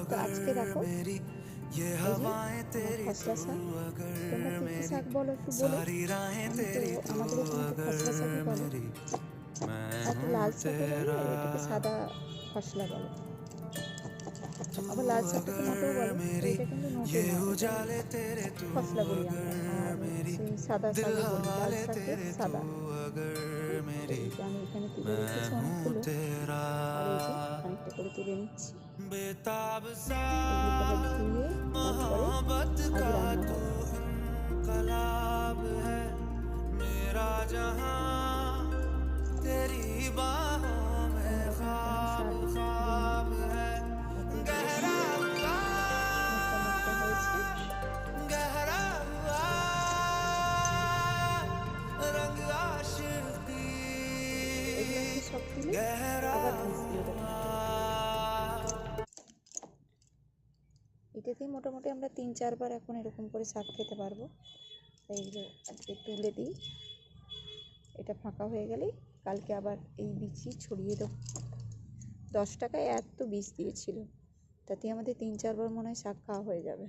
তো আজকে দেখো এই যে আমার খসলা শাক, তোমরা কী কী শাক বলো একটু বলো। আমি তো আমাদের এখানে তো খসলা শাকই বলে, হয়তো লাল শাকও বলে, আর এটাকে সাদা খসলা বলে, আবার লাল শাকটাকে নোটেও বলে। তো এটা কিন্তু নোটে নয়, এটা খসলা বলি আমরা। আর হচ্ছে সাদা শাকও বলি, লাল শাকের সাদা। তো এই যে আমি এখানে তুলে রেখেছি অনেকগুলো, আর এই যে খানিকটা করে তুলে নিচ্ছি। এগুলোকে আবার ধুয়ে তারপরে আজ রান্না হবে। এরকম কোনো শাক তুলে নিই, তাতে তুলে মোটা মোটা হয়েছে। এগুলোকে সব তুলে আবার ভিজিয়ে দেবো। এটাতেই মোটামুটি আমরা 3-4 বার এখন এরকম করে শাক খেতে পারবো। তাই এগুলো আজকে তুলে দিই, এটা ফাঁকা হয়ে গেলেই কালকে আবার এই বিচি ছড়িয়ে দেবো। 10 টাকায় এত বীজ দিয়েছিল, তাতে আমাদের 3-4 বার মনে হয় শাক খাওয়া হয়ে যাবে।